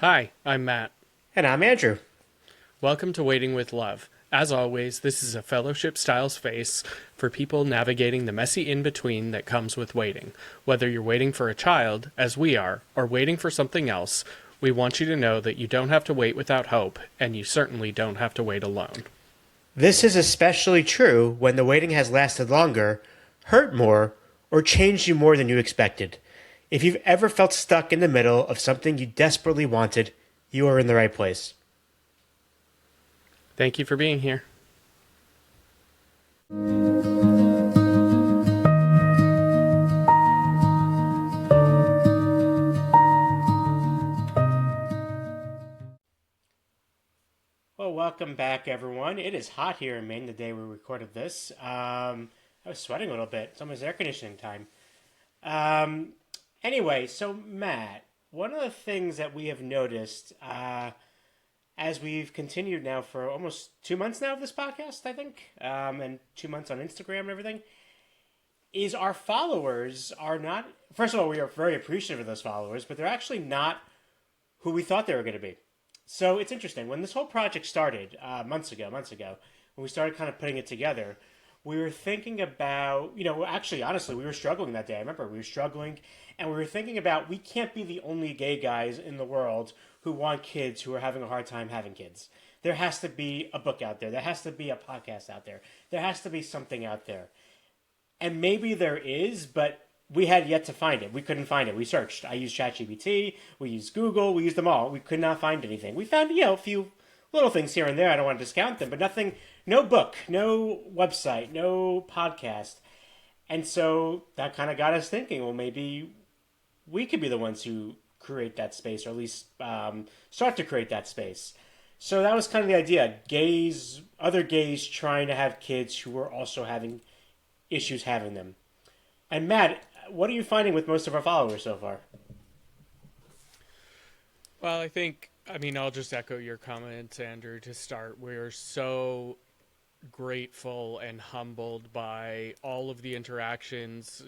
Hi, I'm Matt. And I'm Andrew. Welcome to Waiting with Love. As always, this is a fellowship style space for people navigating the messy in between that comes with waiting. Whether you're waiting for a child, as we are, or waiting for something else, we want you to know that you don't have to wait without hope, and you certainly don't have to wait alone. This is especially true when the waiting has lasted longer, hurt more, or changed you more than you expected. If you've ever felt stuck in the middle of something you desperately wanted, you are in the right place. Thank you for being here. Well, welcome back, everyone. It is hot here in Maine the day we recorded this. I was sweating a little bit. It's almost air conditioning time. Um, anyway, so Matt, one of the things that we have noticed as we've continued now for almost 2 months now of this podcast, I think, and 2 months on Instagram and everything, is our followers are not. First of all, we are very appreciative of those followers, but they're actually not who we thought they were going to be. So it's interesting. When this whole project started months ago, when we started kind of putting it together, we were thinking about, actually, honestly, we were struggling that day. I remember we were struggling, and we were thinking about we can't be the only gay guys in the world who want kids who are having a hard time having kids. There has to be a book out there. There has to be a podcast out there. There has to be something out there. And maybe there is, but we had yet to find it. We couldn't find it. We searched. I used ChatGPT. We used Google. We used them all. We could not find anything. We found, a few little things here and there. I don't want to discount them, but nothing, no book, no website, no podcast. And so that kind of got us thinking, well, maybe we could be the ones who create that space, or at least start to create that space. So that was kind of the idea. Gays, other gays trying to have kids who were also having issues having them. And Matt, what are you finding with most of our followers so far? Well, I'll just echo your comments, Andrew, to start. We're so grateful and humbled by all of the interactions.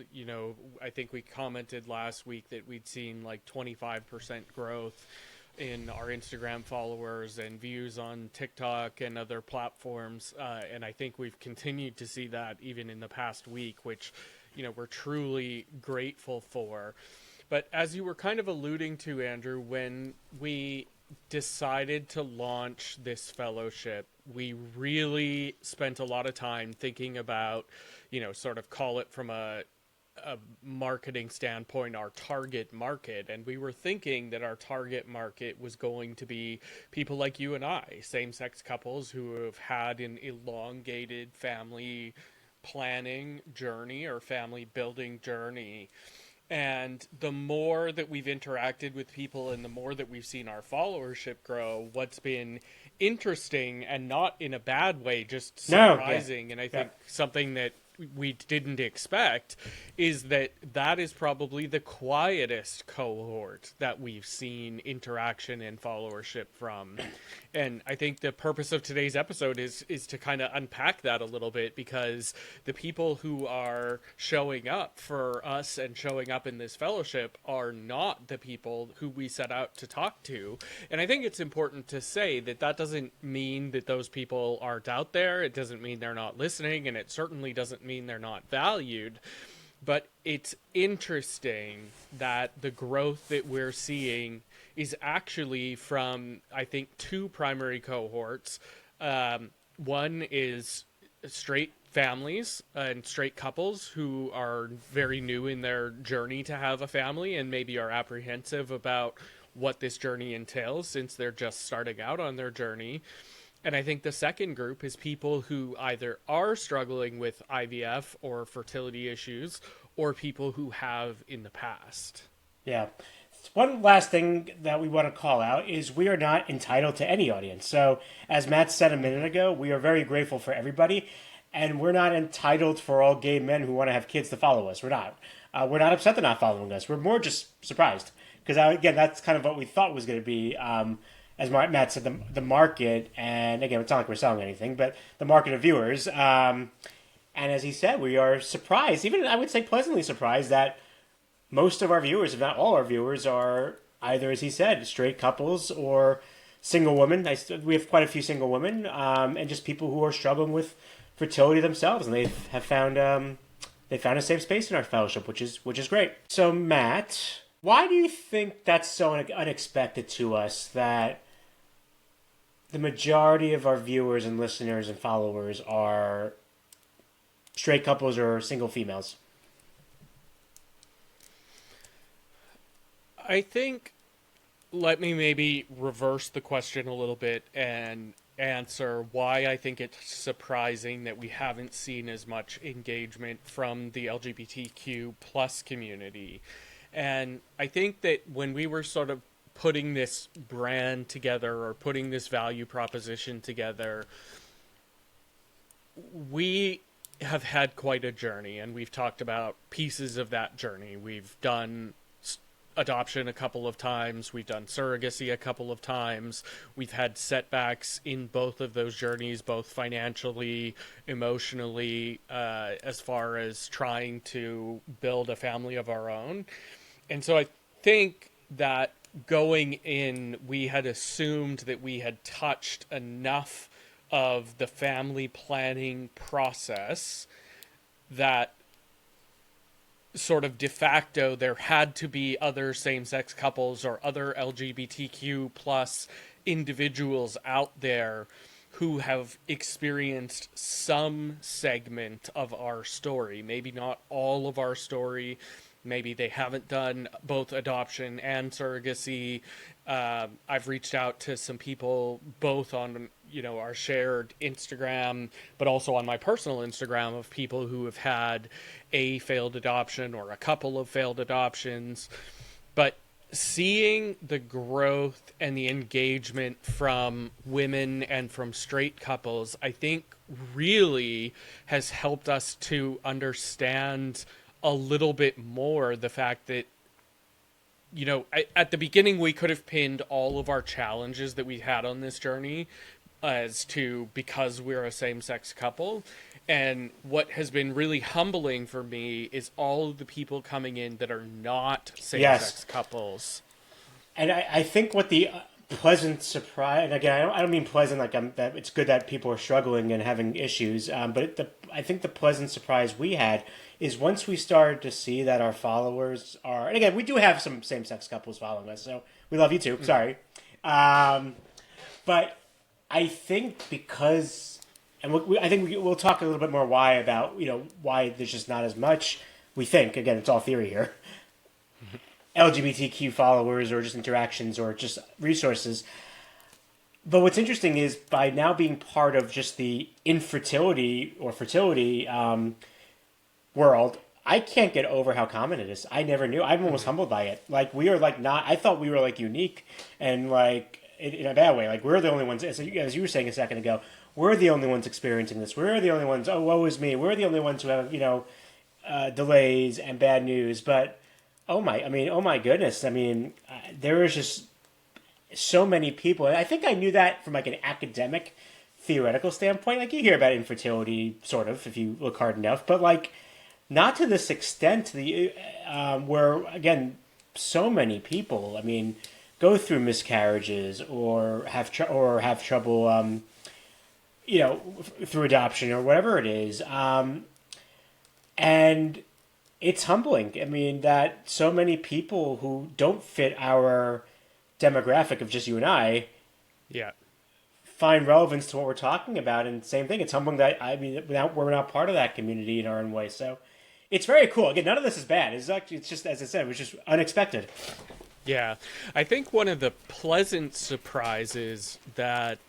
I think we commented last week that we'd seen like 25% growth in our Instagram followers and views on TikTok and other platforms. And I think we've continued to see that even in the past week, which, we're truly grateful for. But as you were kind of alluding to, Andrew, when we decided to launch this fellowship, we really spent a lot of time thinking about, sort of call it from a marketing standpoint, our target market. And we were thinking that our target market was going to be people like you and I, same-sex couples who have had an elongated family planning journey or family building journey. And the more that we've interacted with people and the more that we've seen our followership grow, what's been interesting, and not in a bad way, just surprising, and I think something that we didn't expect, is that is probably the quietest cohort that we've seen interaction and followership from. And I think the purpose of today's episode is to kind of unpack that a little bit, because the people who are showing up for us and showing up in this fellowship are not the people who we set out to talk to. And I think it's important to say that that doesn't mean that those people aren't out there. It doesn't mean they're not listening, and it certainly doesn't mean they're not valued. But it's interesting that the growth that we're seeing is actually from, I think, two primary cohorts. One is straight families and straight couples who are very new in their journey to have a family and maybe are apprehensive about what this journey entails since they're just starting out on their journey. And I think the second group is people who either are struggling with IVF or fertility issues, or people who have in the past. Yeah. One last thing that we want to call out is we are not entitled to any audience. So, as Matt said a minute ago, we are very grateful for everybody, and we're not entitled for all gay men who want to have kids to follow us. We're not. We're not upset they're not following us. We're more just surprised. Because, again, that's kind of what we thought was going to be, as Matt said, the market. And, again, it's not like we're selling anything, but the market of viewers. And as he said, we are surprised, even I would say pleasantly surprised, that most of our viewers, if not all our viewers, are either, as he said, straight couples or single women. We have quite a few single women, and just people who are struggling with fertility themselves, and they found a safe space in our fellowship, which is great. So, Matt, why do you think that's so unexpected to us that the majority of our viewers and listeners and followers are straight couples or single females? I think, let me maybe reverse the question a little bit and answer why I think it's surprising that we haven't seen as much engagement from the LGBTQ plus community. And I think that when we were sort of putting this brand together or putting this value proposition together, we have had quite a journey, and we've talked about pieces of that journey. We've done adoption a couple of times, we've done surrogacy a couple of times, we've had setbacks in both of those journeys, both financially, emotionally, as far as trying to build a family of our own. And so I think that going in, we had assumed that we had touched enough of the family planning process that sort of de facto there had to be other same-sex couples or other LGBTQ plus individuals out there who have experienced some segment of our story, maybe not all of our story. Maybe they haven't done both adoption and surrogacy. I've reached out to some people both on, our shared Instagram, but also on my personal Instagram, of people who have had a failed adoption or a couple of failed adoptions. But seeing the growth and the engagement from women and from straight couples, I think really has helped us to understand a little bit more the fact that, at the beginning we could have pinned all of our challenges that we had on this journey as to because we're a same-sex couple. And what has been really humbling for me is all of the people coming in that are not Yes. same-sex couples. And I think what the pleasant surprise, and again, I don't mean pleasant like that it's good that people are struggling and having issues, but I think the pleasant surprise we had is once we started to see that our followers are, and again, we do have some same sex couples following us, so we love you too. Sorry. But I think because, and I think we'll talk a little bit more why about, why there's just not as much, we think, again, it's all theory here, LGBTQ followers or just interactions or just resources. But what's interesting is by now being part of just the infertility or fertility world, I can't get over how common it is. I never knew. I'm almost humbled by it. Like, we are like not, I thought we were like unique and like in a bad way. Like, we're the only ones, as you were saying a second ago, we're the only ones experiencing this. We're the only ones, oh, woe is me. We're the only ones who have, delays and bad news. But, oh my goodness. I mean, there is just so many people. And I think I knew that from like an academic, theoretical standpoint. Like, you hear about infertility, sort of, if you look hard enough. But, like, not to this extent, where, again, so many people, I mean, go through miscarriages or have trouble, through adoption or whatever it is. And it's humbling. I mean, that so many people who don't fit our demographic of just you and I Yeah. find relevance to what we're talking about. And same thing, it's humbling that, we're not part of that community in our own way. So it's very cool. Again, none of this is bad. It's just, as I said, it was just unexpected. Yeah. I think one of the pleasant surprises that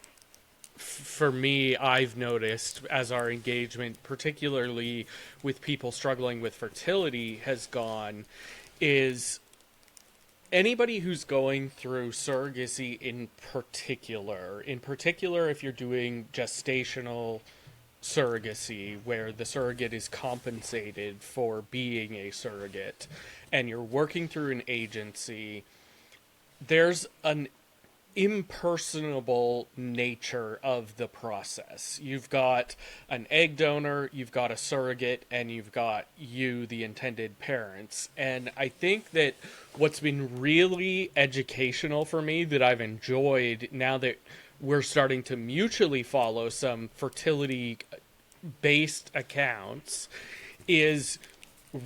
for me I've noticed as our engagement, particularly with people struggling with fertility, has gone is anybody who's going through surrogacy in particular if you're doing gestational surrogacy where the surrogate is compensated for being a surrogate and you're working through an agency, there's an impersonable nature of the process. You've got an egg donor, you've got a surrogate, and you've got you, the intended parents. And I think that what's been really educational for me that I've enjoyed now that we're starting to mutually follow some fertility based accounts is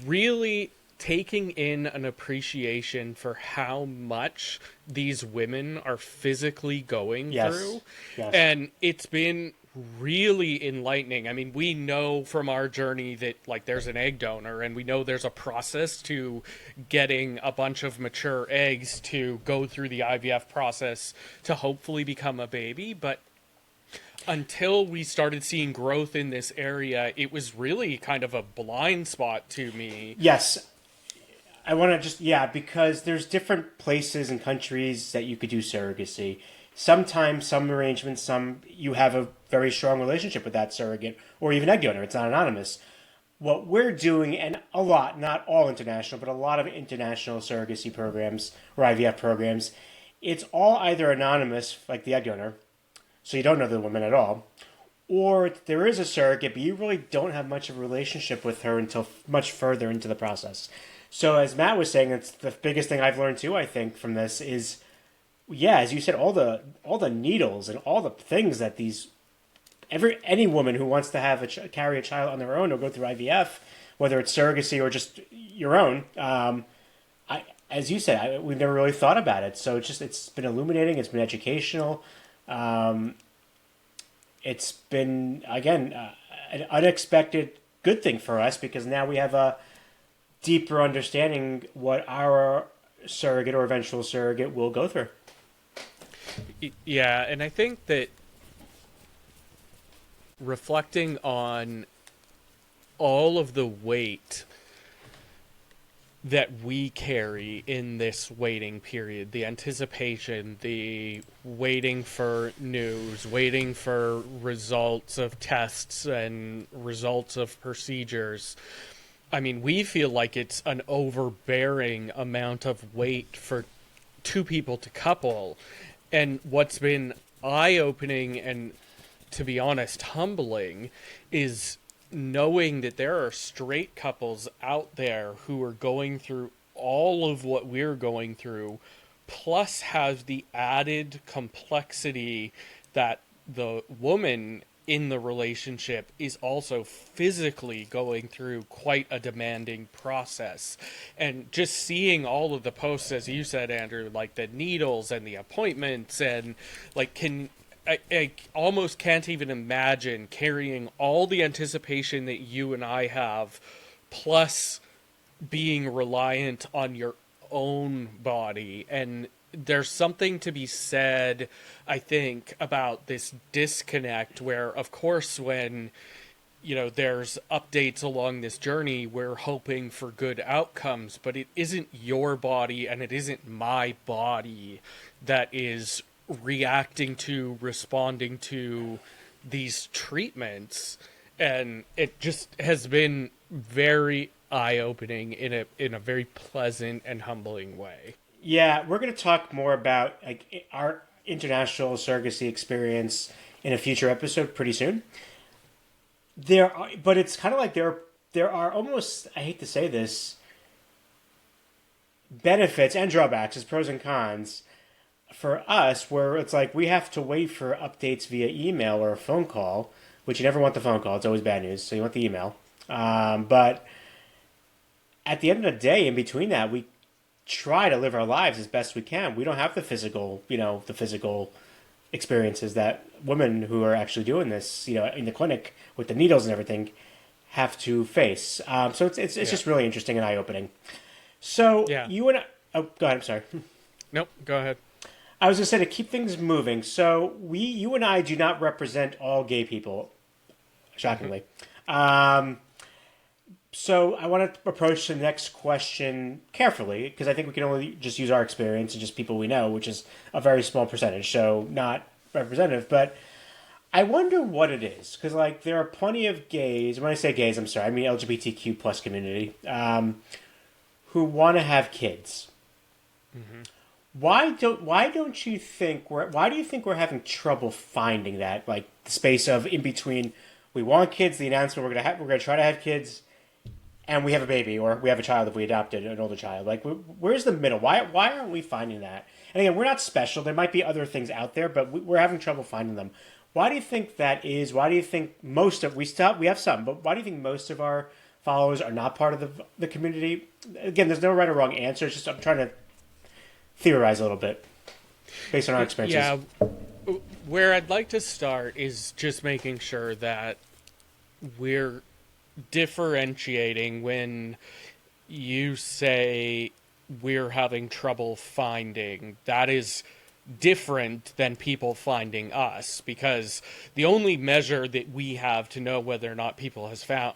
really taking in an appreciation for how much these women are physically going Yes. through. Yes. And it's been really enlightening. I mean, we know from our journey that like there's an egg donor and we know there's a process to getting a bunch of mature eggs to go through the IVF process to hopefully become a baby, but until we started seeing growth in this area, it was really kind of a blind spot to me. Yes. I want to just, yeah, because there's different places and countries that you could do surrogacy. Sometimes, some arrangements, some you have a very strong relationship with that surrogate or even egg donor. It's not anonymous. What we're doing, and a lot, not all international, but a lot of international surrogacy programs or IVF programs, it's all either anonymous, like the egg donor, so you don't know the woman at all, or there is a surrogate, but you really don't have much of a relationship with her until much further into the process. So as Matt was saying, it's the biggest thing I've learned too, I think, from this is, yeah, as you said, all the needles and all the things that any woman who wants to have carry a child on their own or go through IVF, whether it's surrogacy or just your own, as you said, we've never really thought about it. So it's been illuminating. It's been educational. It's been again an unexpected good thing for us because now we have a deeper understanding what our surrogate or eventual surrogate will go through. Yeah, and I think that reflecting on all of the weight that we carry in this waiting period, the anticipation, the waiting for news, waiting for results of tests and results of procedures. I mean, we feel like it's an overbearing amount of weight for two people to couple. And what's been eye-opening and, to be honest, humbling is knowing that there are straight couples out there who are going through all of what we're going through, plus have the added complexity that the woman in the relationship is also physically going through quite a demanding process. And just seeing all of the posts, as you said, Andrew, like the needles and the appointments, and like, I almost can't even imagine carrying all the anticipation that you and I have, plus being reliant on your own body. And there's something to be said, I think, about this disconnect where, of course, when there's updates along this journey, we're hoping for good outcomes, but it isn't your body and it isn't my body that is reacting to, responding to these treatments. And it just has been very eye-opening in a very pleasant and humbling way. Yeah, we're going to talk more about like our international surrogacy experience in a future episode pretty soon. But it's kind of like there are almost, I hate to say this, benefits and drawbacks as pros and cons for us, where it's like we have to wait for updates via email or a phone call, which you never want the phone call. It's always bad news, so you want the email. But at the end of the day, in between that, we try to live our lives as best we can. We don't have the physical experiences that women who are actually doing this, in the clinic with the needles and everything, have to face. So it's just really interesting and eye opening. So Yeah. you and I, oh, go ahead. I'm sorry. Nope, go ahead. I was going to say to keep things moving. So you and I do not represent all gay people, shockingly. So I want to approach the next question carefully because I think we can only just use our experience and just people we know, which is a very small percentage, so not representative. But I wonder what it is because there are plenty of gays. When I say gays, I'm sorry, I mean LGBTQ plus community who want to have kids. Mm-hmm. why don't you think why do you think we're having trouble finding that, like, the space of in between we want kids, the announcement we're gonna try to have kids, and we have a baby or we have a child if we adopted an older child? Like, where's the middle? Why aren't we finding that? And again, we're not special. There might be other things out there, but we're having trouble finding them. Why do you think that is? Why do you think most of we have some, but why do you think most of our followers are not part of the community? Again, there's no right or wrong answer. It's just I'm trying to theorize a little bit based on our experiences. Yeah, where I'd like to start is just making sure that we're differentiating when you say we're having trouble finding. That is different than people finding us, because the only measure that we have to know whether or not people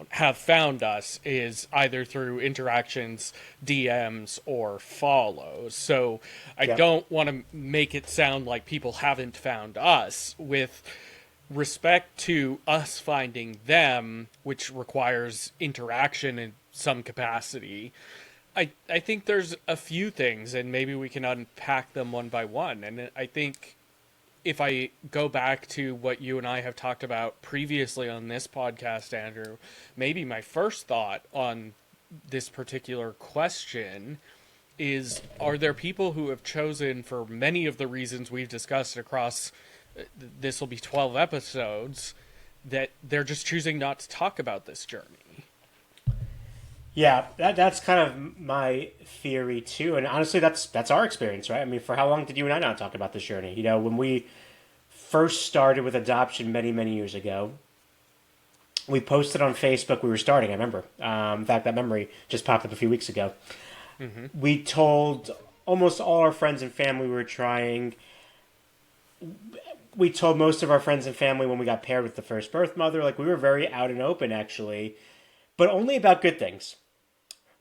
have found us is either through interactions, DMs, or follows. So I Yep. don't want to make it sound like people haven't found us. With respect to us finding them, which requires interaction in some capacity, I think there's a few things, and maybe we can unpack them one by one. And I think if I go back to what you and I have talked about previously on this podcast, Andrew, maybe my first thought on this particular question is, are there people who have chosen, for many of the reasons we've discussed across this will be 12 episodes, that they're just choosing not to talk about this journey? Yeah, that's kind of my theory too, and honestly, that's our experience, right? I mean, for how long did you and I not talk about this journey? You know, when we first started with adoption many years ago, we posted on Facebook. We were starting. I remember. In fact, that memory just popped up a few weeks ago. Mm-hmm. We told almost all our friends and family we were trying. We told most of our friends and family when we got paired with the first birth mother. Like, we were very out and open, actually, but only about good things.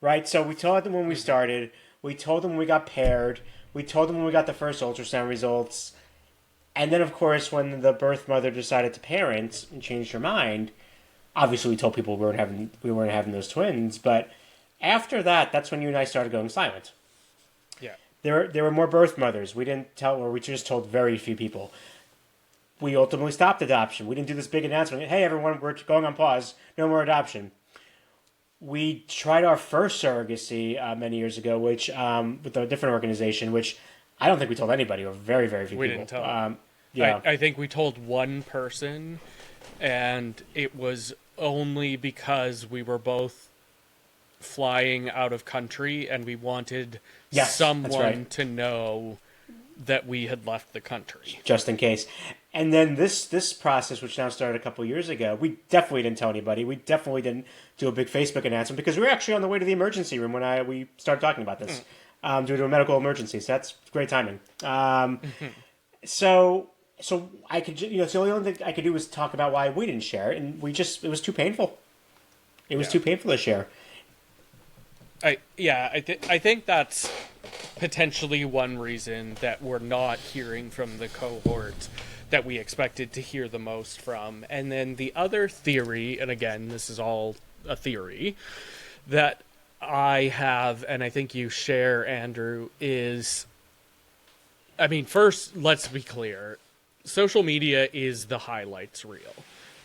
Right? So we told them when we started. We told them when we got paired. We told them when we got the first ultrasound results. And then, of course, when the birth mother decided to parent and changed her mind, obviously we told people we weren't having those twins. But after that, that's when you and I started going silent. Yeah. There were more birth mothers. We didn't tell, or we just told very few people. We ultimately stopped adoption. We didn't do this big announcement. Hey, everyone, we're going on pause. No more adoption. We tried our first surrogacy many years ago, which with a different organization, which I don't think we told anybody, or very few people. We didn't tell. Yeah, I think we told one person, and it was only because we were both flying out of country and we wanted Yes, that's someone right. to know that we had left the country. just in case. And then this process, which now started a couple years ago, we definitely didn't tell anybody. We definitely didn't do a big Facebook announcement because we were actually on the way to the emergency room when we started talking about this, due to a medical emergency. So that's great timing. So I could, so the only thing I could do was talk about why we didn't share it, and it was too painful. It was Yeah. too painful to share. I think that's potentially one reason that we're not hearing from the cohort that we expected to hear the most from. And then the other theory, and again, this is all a theory, that I have, and I think you share, Andrew, is, I mean, first, let's be clear. Social media is the highlights reel.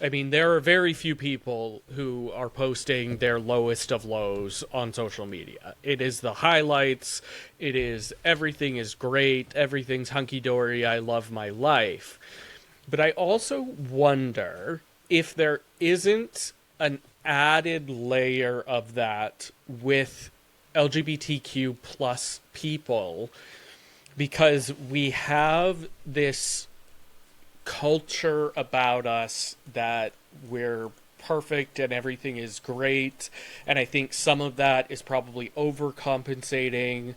I mean, there are very few people who are posting their lowest of lows on social media. It is the highlights. It is everything is great. Everything's hunky-dory. I love my life. But I also wonder if there isn't an added layer of that with LGBTQ plus people, because we have this culture about us that we're perfect and everything is great, and I think some of that is probably overcompensating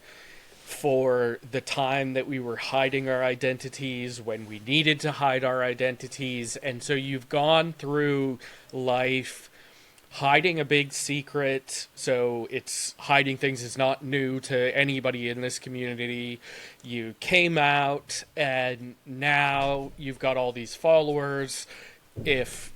for the time that we were hiding our identities when we needed to hide our identities. And so you've gone through life hiding a big secret, so it's hiding things is not new to anybody in this community. You came out, and now you've got all these followers. If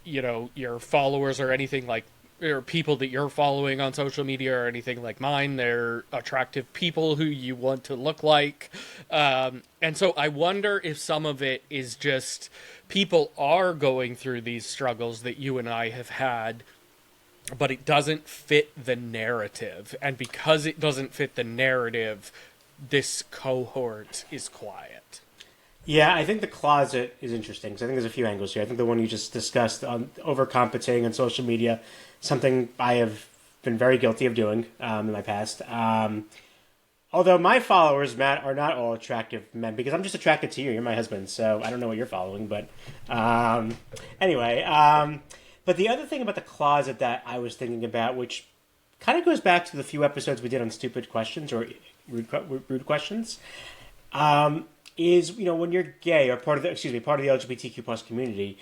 your followers are anything like or people that you're following on social media or anything like mine. They're attractive people who you want to look like. And so I wonder if some of it is just people are going through these struggles that you and I have had, but it doesn't fit the narrative. And because it doesn't fit the narrative, this cohort is quiet. Yeah, I think the closet is interesting because I think there's a few angles here. I think the one you just discussed on overcompensating on social media, something I have been very guilty of doing in my past. Although my followers, Matt, are not all attractive men because I'm just attracted to you. You're my husband, so I don't know what you're following, but anyway. But the other thing about the closet that I was thinking about, which kind of goes back to the few episodes we did on stupid questions or rude questions, is when you're gay or part of the LGBTQ plus community,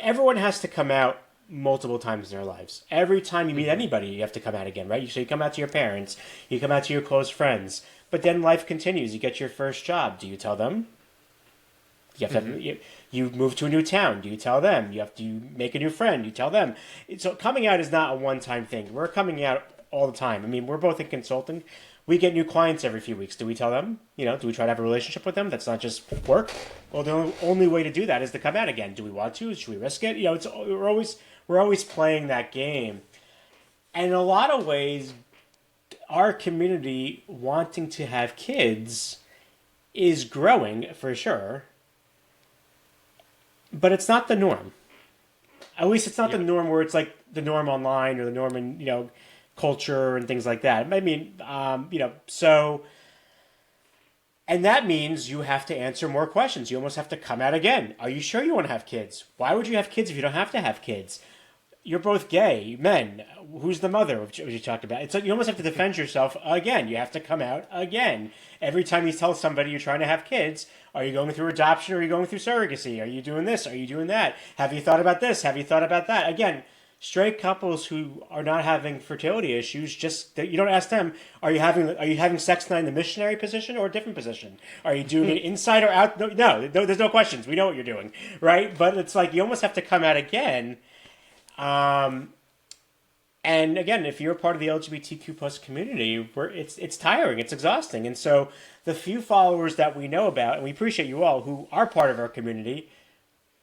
everyone has to come out multiple times in their lives. Every time you meet anybody, you have to come out again, right? So you come out to your parents, you come out to your close friends, but then life continues. You get your first job. Do you tell them? You have to. You move to a new town. Do you tell them? You make a new friend. You tell them. So coming out is not a one-time thing. We're coming out all the time. I mean, we're both in consulting. We get new clients every few weeks. Do we tell them? Do we try to have a relationship with them? That's not just work. Well, the only way to do that is to come out again. Do we want to? Should we risk it? We're always playing that game. And in a lot of ways, our community wanting to have kids is growing for sure. But it's not the norm. At least it's not the norm where it's like the norm online or the norm in, culture and things like that. I mean, so... And that means you have to answer more questions. You almost have to come out again. Are you sure you want to have kids? Why would you have kids if you don't have to have kids? You're both gay men. Who's the mother? Which you talked about. It's like you almost have to defend yourself again. You have to come out again. Every time you tell somebody you're trying to have kids, are you going through adoption or are you going through surrogacy? Are you doing this? Are you doing that? Have you thought about this? Have you thought about that? Again, straight couples who are not having fertility issues, you don't ask them, are you having sex tonight in the missionary position or a different position? Are you doing it inside or out? No, there's no questions. We know what you're doing, right? But it's like you almost have to come out again. And again, if you're a part of the LGBTQ plus community, it's tiring, it's exhausting. And so the few followers that we know about, and we appreciate you all who are part of our community,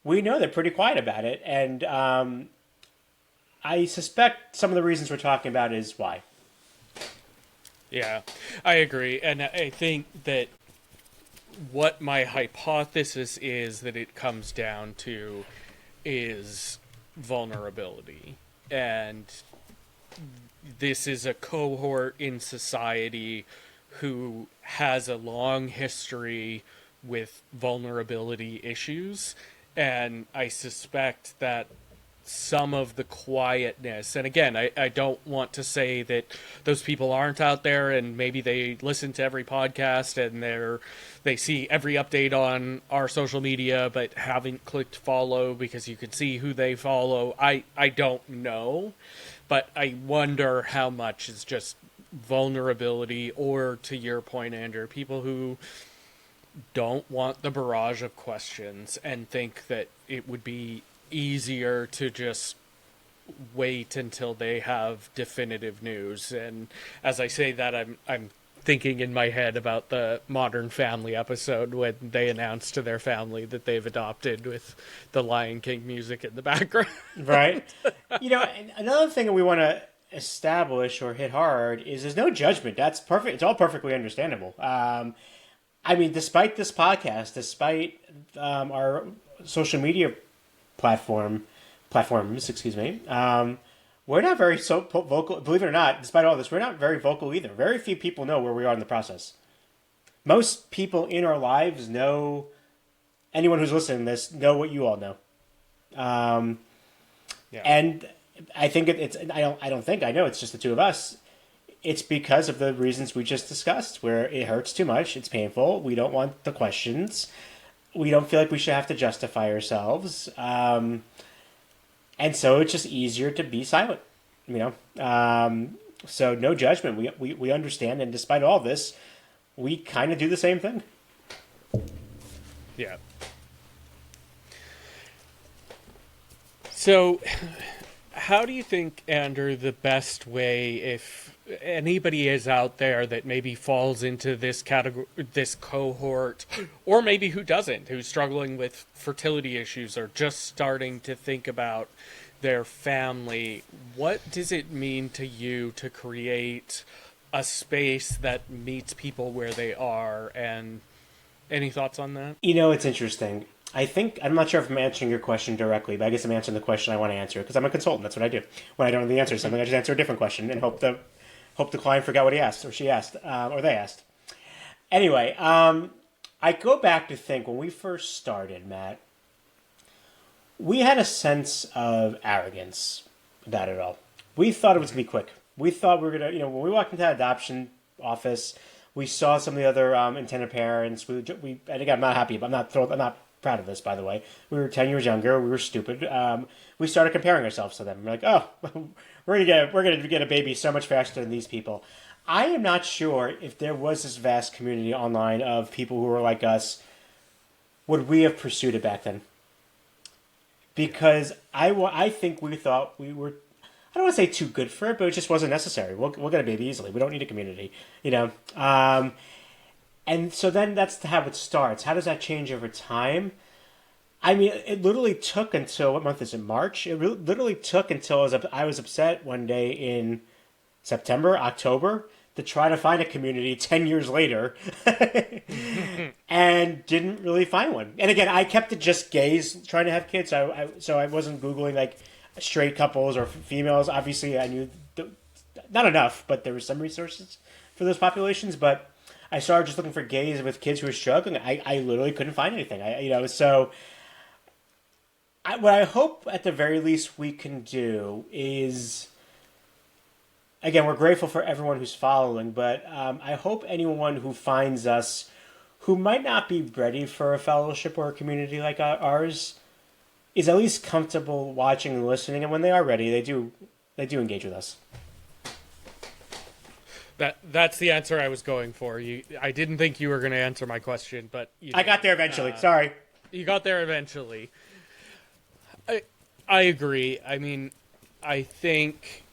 we know they're pretty quiet about it. And I suspect some of the reasons we're talking about is why. Yeah, I agree. And I think that what my hypothesis is that it comes down to is vulnerability. And this is a cohort in society who has a long history with vulnerability issues. And I suspect that some of the quietness, and again, I don't want to say that those people aren't out there and maybe they listen to every podcast and they see every update on our social media but haven't clicked follow because you can see who they follow. I don't know, but I wonder how much is just vulnerability or, to your point, Andrew, people who don't want the barrage of questions and think that it would be easier to just wait until they have definitive news. And as I say that, I'm thinking in my head about the Modern Family episode when they announced to their family that they've adopted with the Lion King music in the background. Right. Another thing that we want to establish or hit hard is there's no judgment. That's perfect. It's all perfectly understandable. I mean, despite this podcast, despite our social media platforms, we're not very vocal. Believe it or not, despite all this, we're not very vocal either. Very few people know where we are in the process. Most people in our lives know. Anyone who's listening to this know what you all know. And I think I know it's just the two of us. It's because of the reasons we just discussed, where it hurts too much, it's painful, we don't want the questions, we don't feel like we should have to justify ourselves, and so it's just easier to be silent, so no judgment, we understand, and despite all this, we kind of do the same thing. Yeah. So how do you think, Andrew, the best way, if anybody is out there that maybe falls into this category, this cohort, or maybe who doesn't, who's struggling with fertility issues or just starting to think about their family, what does it mean to you to create a space that meets people where they are? And any thoughts on that? It's interesting. I'm not sure if I'm answering your question directly, but I guess I'm answering the question I want to answer because I'm a consultant. That's what I do. When I don't know the answer to something, I just answer a different question and hope the client forgot what he asked or she asked or they asked. Anyway, I go back to think when we first started, Matt, we had a sense of arrogance about it all. We thought it was going to be quick. We thought we were going to, when we walked into that adoption office, we saw some of the other intended parents. And again, I'm not happy, but I'm not thrilled. I'm not proud of this, by the way. We were 10 years younger. We were stupid. We started comparing ourselves to them. We're like, oh, we're gonna get a baby so much faster than these people. I am not sure if there was this vast community online of people who were like us. Would we have pursued it back then? Because I think we thought we were, I don't want to say too good for it, but it just wasn't necessary. We'll get a baby easily. We don't need a community, And so then that's how it starts. How does that change over time? I mean, it literally took until, what month is it, March? It literally took until I was upset one day in September, October, to try to find a community 10 years later and didn't really find one. And again, I kept it just gays trying to have kids. So I wasn't Googling like straight couples or females. Obviously, I knew not enough, but there were some resources for those populations. But I started just looking for gays with kids who were struggling. I literally couldn't find anything. What I hope at the very least we can do is, again, we're grateful for everyone who's following, but I hope anyone who finds us who might not be ready for a fellowship or a community like ours is at least comfortable watching and listening, and when they are ready, they do engage with us. That's the answer I was going for. I didn't think you were going to answer my question, but I got there eventually. Sorry. You got there eventually. I agree. I mean, I think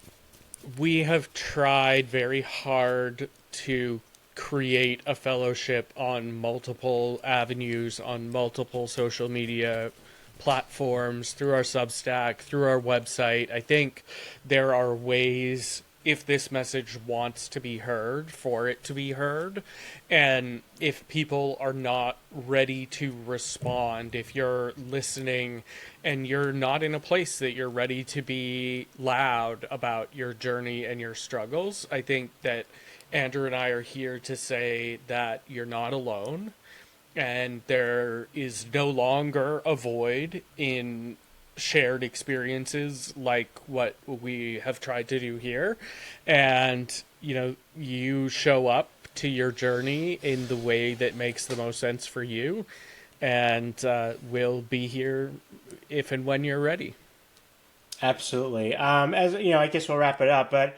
we have tried very hard to create a fellowship on multiple avenues, on multiple social media platforms, through our Substack, through our website. I think there are ways, if this message wants to be heard, for it to be heard. And if people are not ready to respond, if you're listening and you're not in a place that you're ready to be loud about your journey and your struggles, I think that Andrew and I are here to say that you're not alone. And there is no longer a void in shared experiences like what we have tried to do here. And, you show up to your journey in the way that makes the most sense for you. And we'll be here if and when you're ready. Absolutely. As I guess we'll wrap it up, but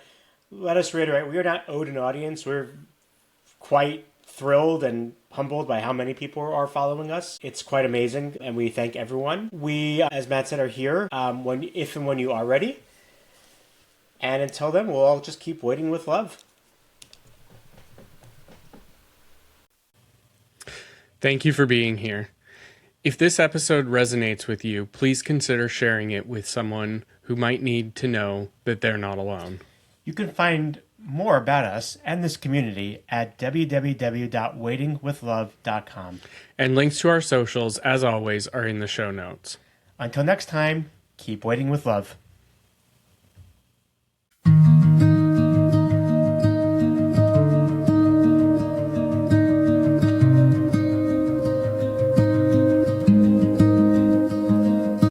let us reiterate, we are not owed an audience. We're quite thrilled and humbled by how many people are following us. It's quite amazing, and we thank everyone. We, as Matt said, are here if and when you are ready. And until then, we'll all just keep waiting with love. Thank you for being here. If this episode resonates with you, please consider sharing it with someone who might need to know that they're not alone. You can find more about us and this community at www.waitingwithlove.com. And links to our socials, as always, are in the show notes. Until next time, keep waiting with love.